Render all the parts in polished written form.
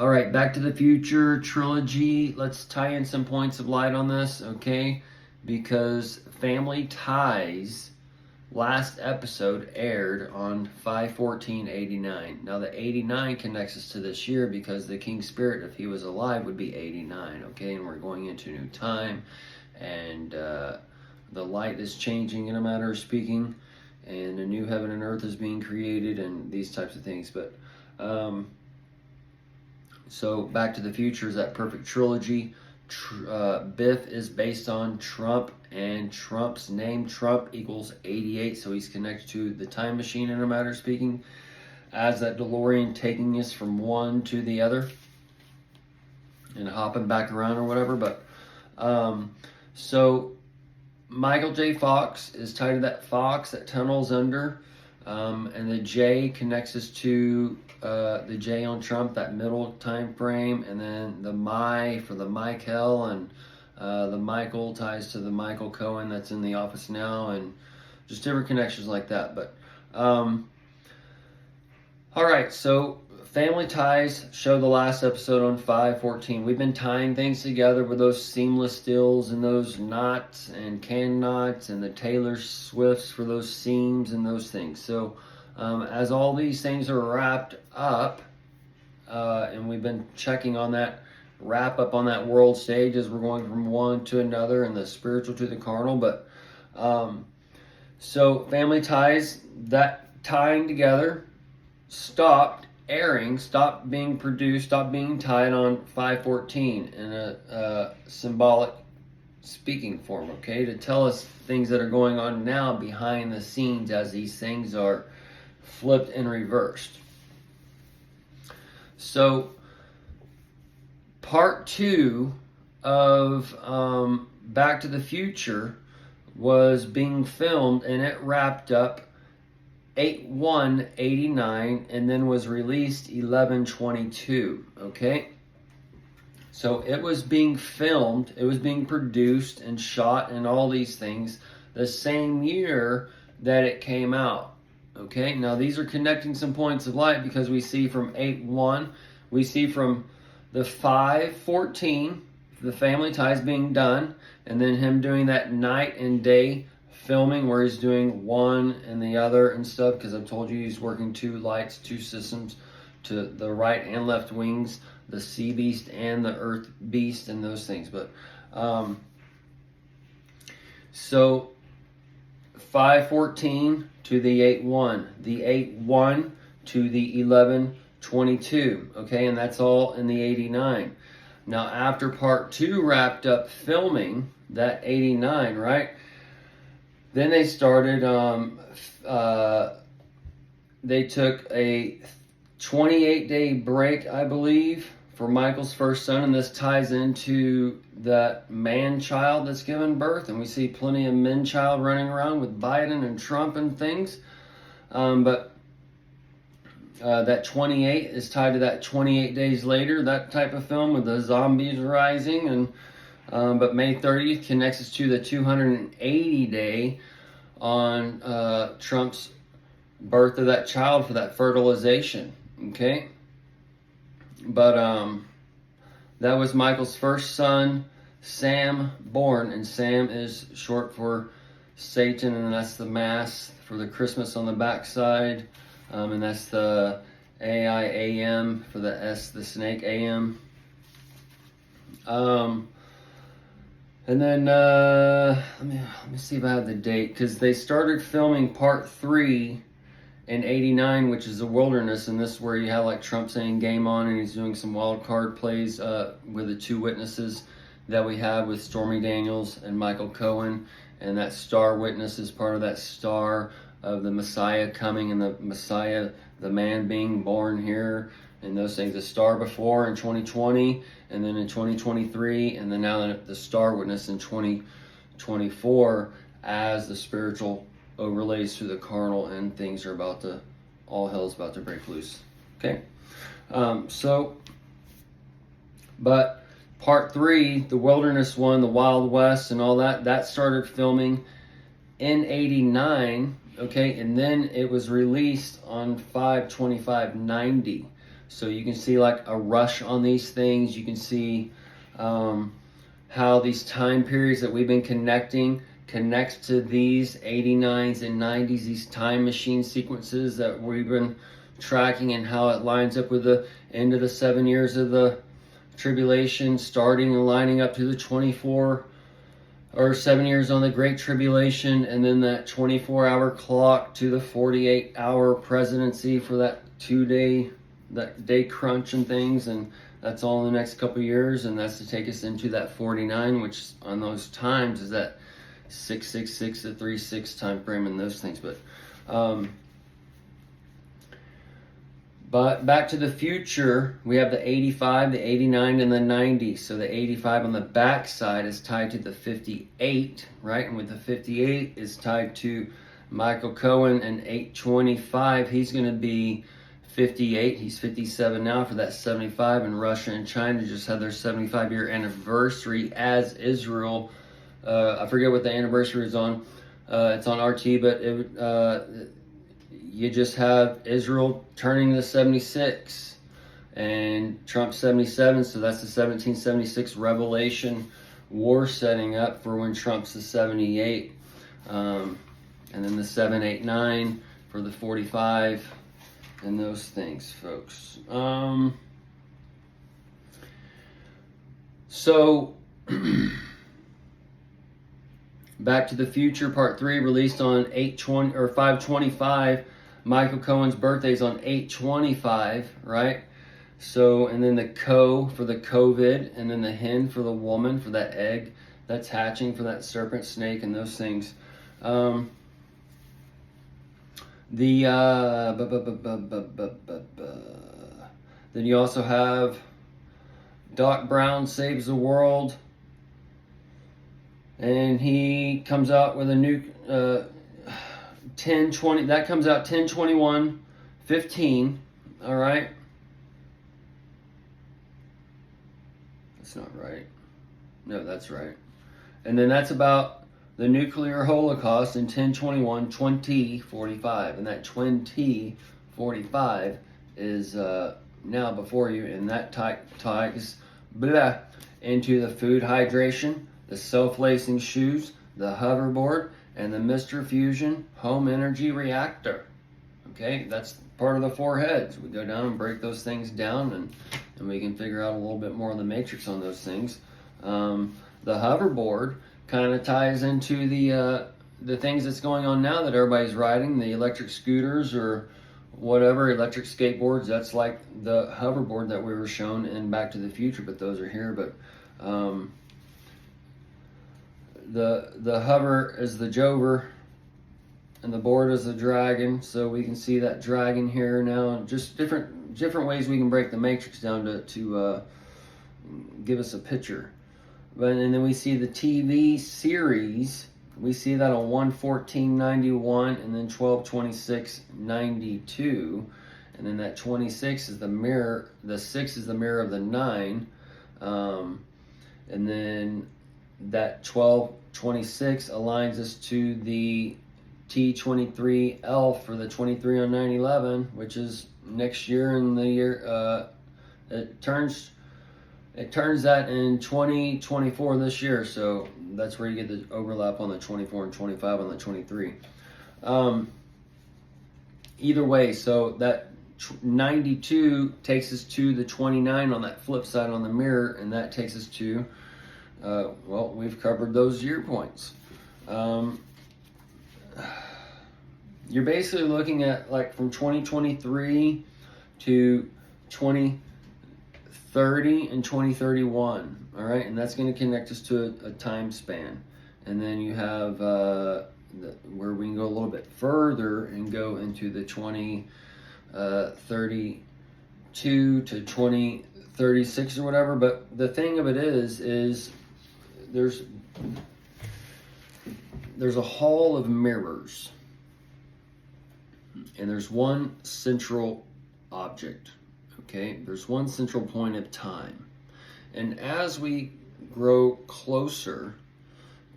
All right, Back to the Future trilogy. Let's tie in some points of light on this, okay? Because Family Ties last episode aired on 5/14/89. Now the 89 connects us to this year because the King Spirit, if he was alive, would be 89, okay? And we're going into new time, and the light is changing in a matter of speaking, and a new heaven and earth is being created, and these types of things. But so Back to the Future is that perfect trilogy. Biff is based on Trump, and Trump's name, Trump, equals 88, so he's connected to the time machine in a matter of speaking, as that DeLorean taking us from one to the other and hopping back around or whatever. But so Michael J. Fox is tied to that fox that tunnels under, and the J connects us to the J on Trump, that middle time frame, and then the My for the Michael, and the Michael ties to the Michael Cohen that's in the office now, and just different connections like that. But all right, so Family Ties show the last episode on 5/14. We've been tying things together with those seamless stills and those knots and can knots and the Taylor Swifts for those seams and those things. So as all these things are wrapped up, and we've been checking on that wrap up on that world stage as we're going from one to another and the spiritual to the carnal. But so Family Ties, that tying together, stopped airing, stopped being produced, stopped being tied on 5/14 in a symbolic speaking form, okay, to tell us things that are going on now behind the scenes as these things are flipped and reversed. So part 2 of Back to the Future was being filmed, and it wrapped up 8/1/89 and then was released 11/22, okay? So it was being filmed, it was being produced and shot and all these things the same year that it came out, okay? Now these are connecting some points of light because we see from 8/1, we see from the 5/14, the Family Ties being done, and then him doing that night and day filming where he's doing one and the other and stuff, because I've told you he's working 2 lights, 2 systems to the right and left wings, the sea beast and the earth beast and those things. But so 5/14 to the 8/1, the 8/1 to the 11/22, okay, and that's all in the 89. Now after part 2 wrapped up filming that 89, right, then they started, they took a 28-day break, I believe, for Michael's first son, and this ties into that man-child that's given birth, and we see plenty of men-child running around with Biden and Trump and things, but that 28 is tied to that 28 days later, that type of film with the zombies rising, and but May 30th connects us to the 280 day on Trump's birth of that child for that fertilization, okay? But that was Michael's first son, Sam, born, and Sam is short for Satan, and that's the mass for the Christmas on the backside, and that's the AIAM for the S, the snake AM. And then let me see if I have the date, because they started filming part 3 in 89, which is the wilderness, and this is where you have like Trump saying game on, and he's doing some wild card plays with the 2 witnesses that we have with Stormy Daniels and Michael Cohen, and that star witness is part of that star of the Messiah coming, and the Messiah, the man being born here, and those things, the star before in 2020, and then in 2023, and then now the star witness in 2024, as the spiritual overlays to the carnal, and things are about to, all hell's about to break loose. Okay, but part 3, the wilderness one, the Wild West and all that, that started filming in 89, okay, and then it was released on 5/25/90. So you can see like a rush on these things. You can see how these time periods that we've been connecting connects to these 89s and 90s, these time machine sequences that we've been tracking, and how it lines up with the end of the 7 years of the tribulation, starting and lining up to the 24 or 7 years on the Great Tribulation, and then that 24-hour clock to the 48-hour presidency for that that day crunch and things, and that's all in the next couple of years, and that's to take us into that 49, which on those times is that 666 to 36 time frame and those things. But Back to the Future, we have the 85, the 89, and the 90. So the 85 on the back side is tied to the 58, right? And with the 58 is tied to Michael Cohen, and 825, he's going to be 58. He's 57 now for that 75. And Russia and China just had their 75-year anniversary, as Israel. I forget what the anniversary is on. It's on RT, but you just have Israel turning the 76 and Trump 77, so that's the 1776 Revelation War setting up for when Trump's the 78, and then the 789 for the 45 and those things, folks. So Back to the Future Part 3 released on 8/20 or 5/25. Michael Cohen's birthday is on 8/25, right? So, and then the co for the COVID, and then the hen for the woman, for that egg that's hatching, for that serpent, snake, and those things. Then you also have Doc Brown Saves the World, and he comes out with a new 10/20, that comes out 10/21/15. All right, that's not right. No, that's right. And then that's about the nuclear holocaust in 10/21/2045, and that 2045 is now before you, and that ties into the food hydration, the self-lacing shoes, the hoverboard, and the Mr. Fusion home energy reactor. Okay, that's part of the four heads. We go down and break those things down, and we can figure out a little bit more of the matrix on those things. The hoverboard kind of ties into the things that's going on now that everybody's riding, the electric scooters or whatever, electric skateboards. That's like the hoverboard that we were shown in Back to the Future, but those are here. But the hover is the Jover, and the board is the dragon. So we can see that dragon here now. Just different ways we can break the matrix down to give us a picture. And then we see the TV series. We see that on 1/14/91, and then 12/26/92, and then that 26 is the mirror. The 6 is the mirror of the 9, and then that 12/26 aligns us to the T23L for the 23 on 9/11, which is next year in the year. It turns that in 2024 this year, so that's where you get the overlap on the 24 and 25 on the 23. Either way, so that 92 takes us to the 29 on that flip side on the mirror, and that takes us to, well, we've covered those year points. You're basically looking at like from 2023 to 2030 and 2031, all right, and that's going to connect us to a time span. And then you have where we can go a little bit further and go into the 2032 to 2036 or whatever. But the thing of it is there's a hall of mirrors, and there's one central object. Okay, there's one central point of time, and as we grow closer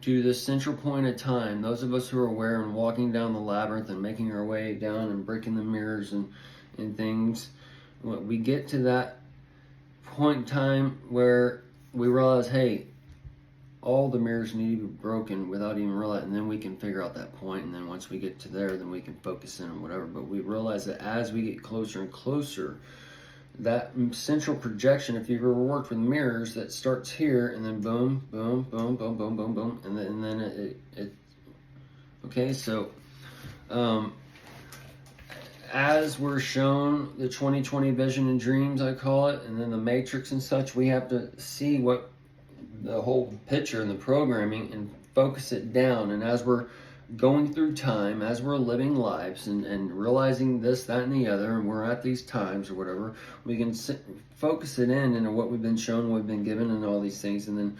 to the central point of time, those of us who are aware and walking down the labyrinth and making our way down and breaking the mirrors and things, when we get to that point in time where we realize, hey, all the mirrors need to be broken without even realizing, and then we can figure out that point, and then once we get to there, then we can focus in on whatever. But we realize that as we get closer and closer, that central projection, if you've ever worked with mirrors, that starts here and then boom, boom, boom, boom, boom, boom, boom, and then it okay, so as we're shown the 20/20 vision and dreams, I call it, and then the matrix and such, we have to see what the whole picture and the programming and focus it down. And as we're going through time, as we're living lives and realizing this, that, and the other, and we're at these times or whatever, we can focus it in into what we've been shown, what we've been given, and all these things, and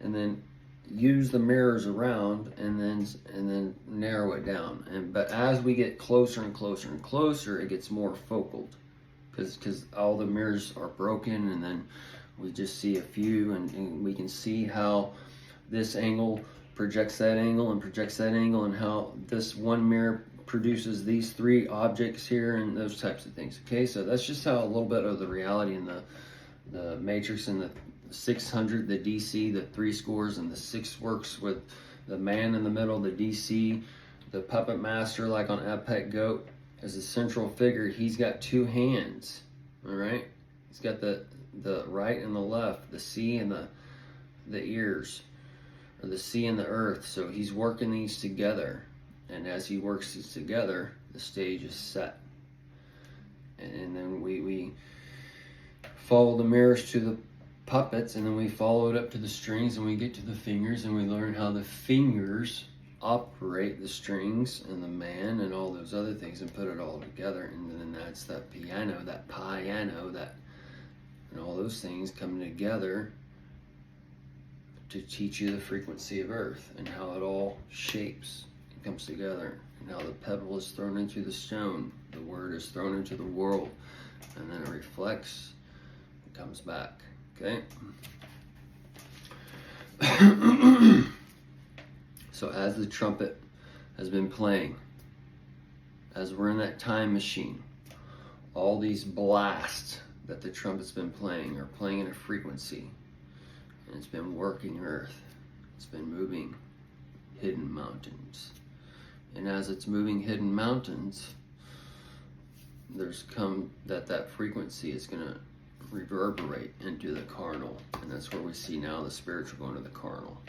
then use the mirrors around and then narrow it down. But as we get closer and closer and closer, it gets more focal because all the mirrors are broken, and then we just see a few, and we can see how this angle projects that angle and projects that angle, and how this one mirror produces these three objects here, and those types of things. Okay, so that's just how a little bit of the reality in the matrix and the 600, the DC, the 3 scores, and the 6 works with the man in the middle, the DC, the puppet master, like on Epic Goat, as a central figure. He's got 2 hands, all right? He's got the right and the left, the sea and the ears, or the sea and the earth. So he's working these together, and as he works these together, the stage is set. And then we follow the mirrors to the puppets, and then we follow it up to the strings, and we get to the fingers, and we learn how the fingers operate the strings and the man and all those other things, and put it all together. And then that's that piano, that and all those things coming together to teach you the frequency of earth and how it all shapes and comes together, and how the pebble is thrown into the stone, the word is thrown into the world, and then it reflects and comes back. Okay. So as the trumpet has been playing, as we're in that time machine, all these blasts that the trumpet's been playing are playing in a frequency, and it's been working earth. It's been moving hidden mountains, and as it's moving hidden mountains, there's come that frequency is going to reverberate into the carnal, and that's where we see now the spiritual going to the carnal.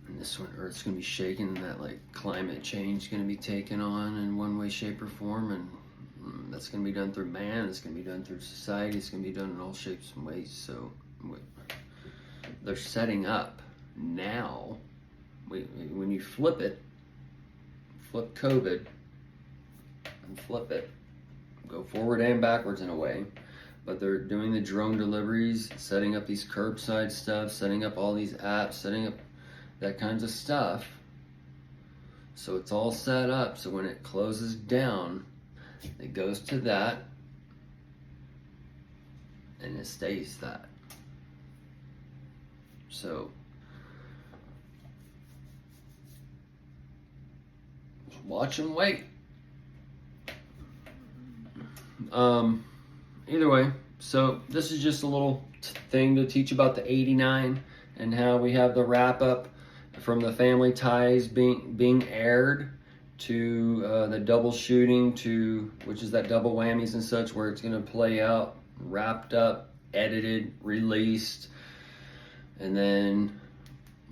And this one, earth's going to be shaken, and that like climate change is going to be taken on in one way, shape, or form, and that's going to be done through man. It's going to be done through society. It's going to be done in all shapes and ways. So they're setting up now. When you flip COVID and flip it, go forward and backwards in a way, but they're doing the drone deliveries, setting up these curbside stuff, setting up all these apps, setting up that kinds of stuff. So it's all set up, so when it closes down, it goes to that, and it stays that. So watch and wait. Either way, so this is just a little thing to teach about the 89 and how we have the wrap up from the family ties being aired to the double shooting, to which is that double whammies and such, where it's going to play out, wrapped up, edited, released, and then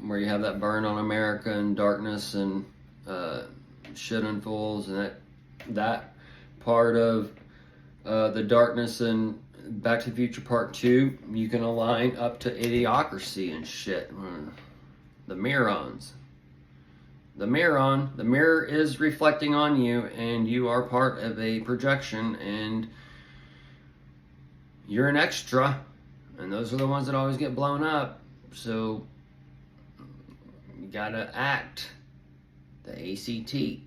where you have that burn on America and darkness and shit unfolds, and that part of the darkness and Back to the Future Part 2, you can align up to Idiocracy and shit. The mirrors. The mirror is reflecting on you, and you are part of a projection, and you're an extra, and those are the ones that always get blown up. So you gotta act. The ACT.